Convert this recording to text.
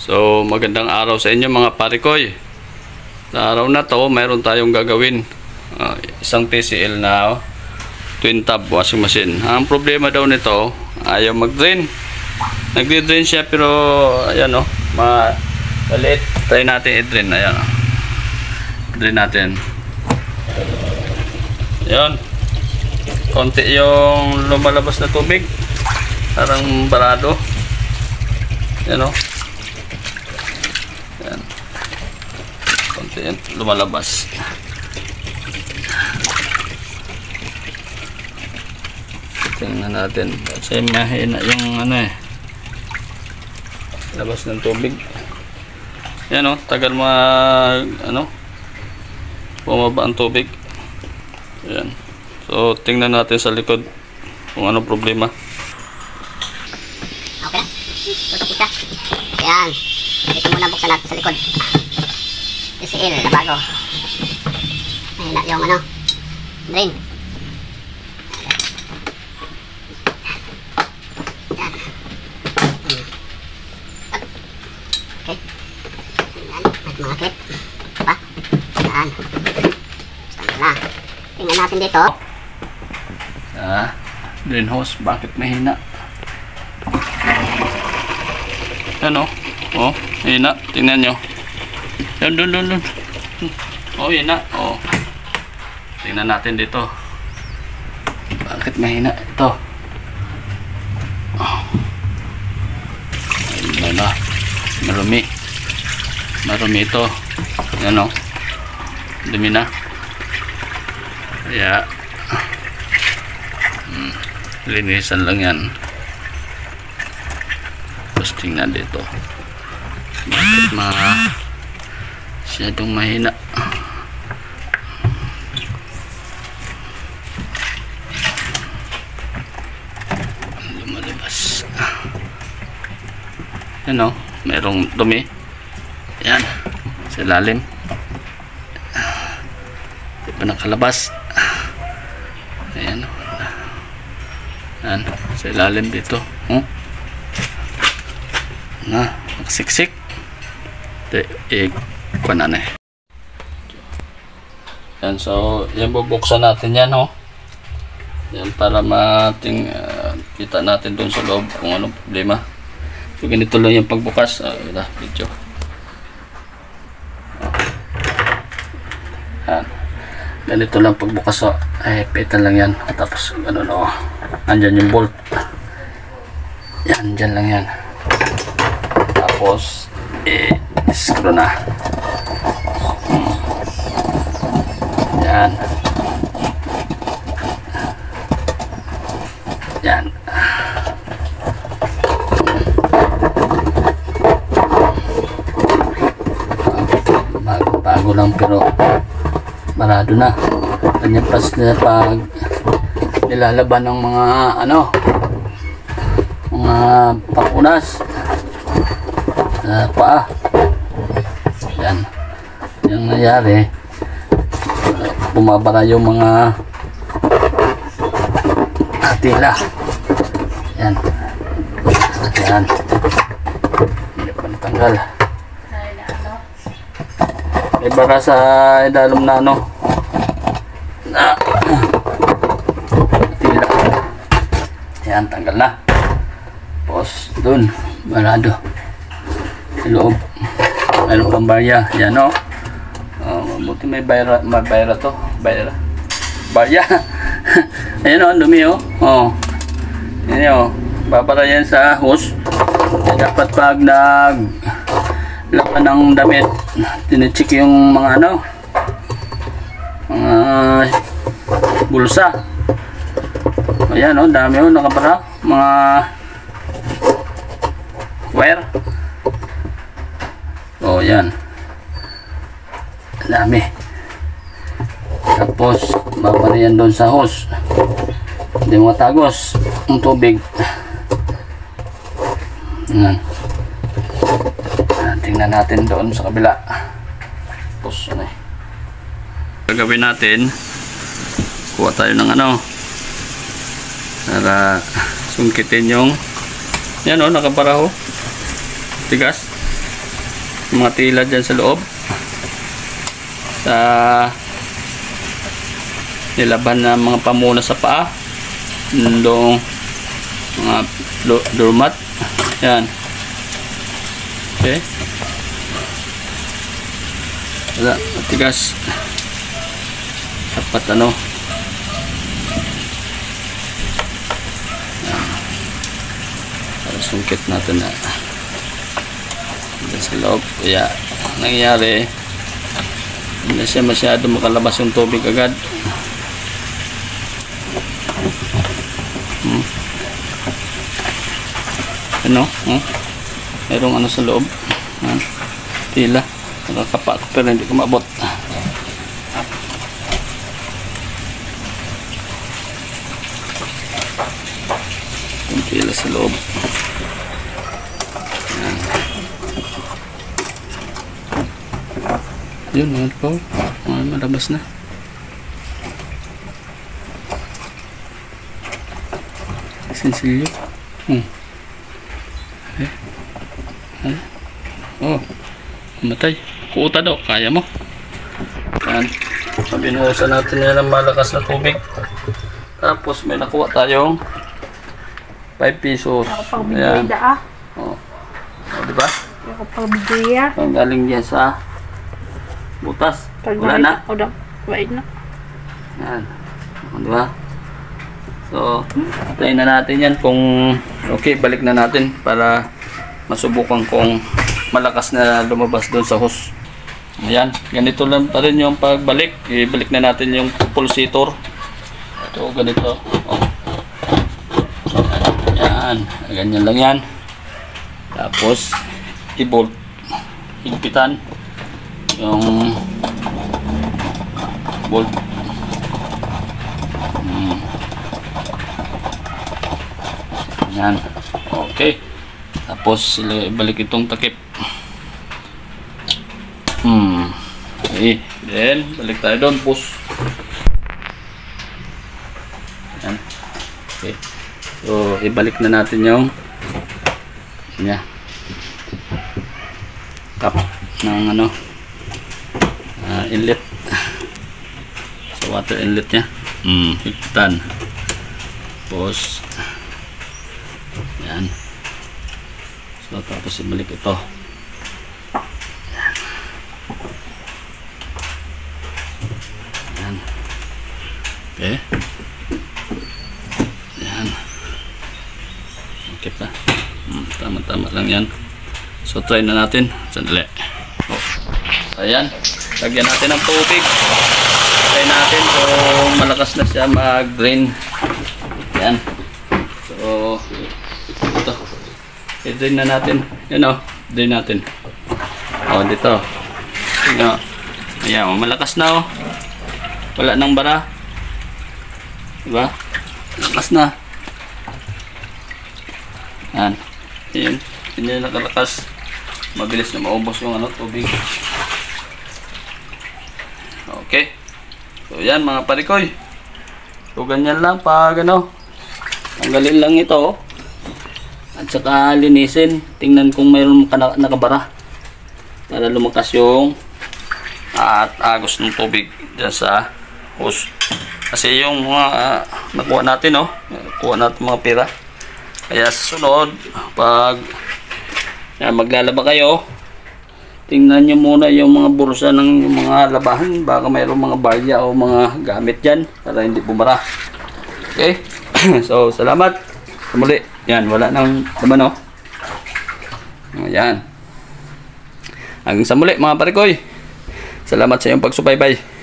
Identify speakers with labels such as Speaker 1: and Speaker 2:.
Speaker 1: So magandang araw sa inyo mga parikoy. Sa araw na to mayroon tayong gagawin, isang TCL na twin tub washing machine. Ang problema daw nito, ayaw mag-drain. Nagdi-drain siya pero ayan maliit. Try natin i-drain. Ayan drain natin. Ayan, konti yung lumalabas na tubig, parang barado. Ayan Ayan. Konti yan lumalabas. Tingnan natin kasi mahina yung labas ng tubig. Yan tagal bumaba ang tubig. Ayan. So tingnan natin sa likod kung ano problema.
Speaker 2: Okay, tutok ka. Ayan, ito muna buksan natin sa likod. TCL na bago. Mahina yung drain. Okay. Ayan, at mga clip. Diba? Ayan. Basta na. Tingnan natin dito.
Speaker 1: Drain hose, bakit mahina? Ano? Hina. Tingnan nyo. Doon. Hina. Tingnan natin dito. Bakit mahina ito? Marumi ito. Yan dumi na. Kaya linisan lang yan. Tapos tingnan dito. Bakit masyadong mahina? Lumalabas. Yan merong dumi. Yan sa ilalim. Di pa nakalabas. Ayan sa ilalim dito. Nakasiksik. Kuan yan. So yan, bubuksan natin yan yan para kita natin dun sa loob kung anong problema. So ganito lang yung pagbukas. Video. Yan. Ganito lang pagbukas. Pitan lang yan. At tapos andyan yung bolt. Yan, dyan lang yan. Tapos screw na. Yan. Yan. Bago lang pero marado na. Ganyan pas na pag nilalaban ng mga mga pakunas sa paa. Yan. Yung nangyari, bumabara yung mga tila. Yan. Hindi pa natanggal. May bara sa idalom na tila. Yan, tanggal na. Tapos dun, barado sa loob. Mayroon pang barya. Yan mabuti may bayra to. Barya. Ayan dumi Yan babara yan sa hose. Dapat pag laban ng damit, tinicheck yung mga mga bulsa. Ayan dami nakabara. Mga wire. Yan. Dami. Tapos babara yan doon sa hose. Hindi matagos ang tubig. Yan. Tingnan natin doon sa kabila. Tapos gagawin natin, kuha tayo ng para sungkitin yung yan nakabara tigas. mga tila dyan sa loob. Sa nilaban na mga pamuna sa paa. Doong mga doormat. Yan. Okay. Wala, matigas. Dapat ano. Yan. Para sungkit natin na sa loob. Kaya nangyayari, hindi siya masyado makalabas yung tubig agad. Ano? Mayroong ano sa loob. Tila. Nakakapa ko pero hindi ko maabot. Yung tila sa loob. Yun, mga po. Malabas na. Sensilyo. Oh, matay. Kuuta daw, kaya mo. Yan. Binuhusan natin yan ng malakas na tubig. Tapos may nakuha tayong 5 pesos. Ayan. Oh. Oh, diba? Ang galing yan sa butas. Wala na.
Speaker 3: Wait na.
Speaker 1: Yan. Oh, diba? So, try na natin yan kung okay, balik na natin para masubukan kung malakas na lumabas doon sa hose. Ayan, ganito lang pa rin yung pagbalik. Ibalik na natin yung pulsator. Ito, ganito. Oh. Ayan, ganyan lang yan. Tapos, i-bolt. Higpitan yung bolt. Ayan, okay. Tapos, ibalik itong takip. Okay, then balik tayo doon, push. Ayan. Okay, so ibalik na natin yung cap ng ano, inlet, so water inlet nya. Higpitan. Tapos yan, so tapos ibalik ito. Okay. Yan. Okay pa. Tama-tama lang yan. So try na natin. Sandali. Oh. Ayan. Lagyan natin ng tubig. Try natin kung malakas na siya mag-drain. Yan. So ito. I-drain na natin. Yan o. Drain natin. O dito. Yan. Ayan. Malakas na o. Wala nang bara. Diba? Lakas na. Yan. Yan. Hindi na nakalakas. Mabilis na maubos yung ano, tubig. Okay. So yan mga parikoy. So ganyan lang pag ano. Tanggalin lang ito. At saka linisin. Tingnan kung mayroon nakabara. Para lumakas yung at agos ng tubig dyan sa hose. Kasi yung mga nakuha natin, kuha natin mga pera. Kaya sa sunod, pag maglalaba kayo, tingnan nyo muna yung mga bursa ng yung mga labahan. Baka mayroong mga barya o mga gamit dyan para hindi bumara. Okay? So, salamat. Sa muli. Yan, wala nang laman, Ayan. Hanggang sa muli, mga parikoy. Salamat sa iyong pagsubaybay.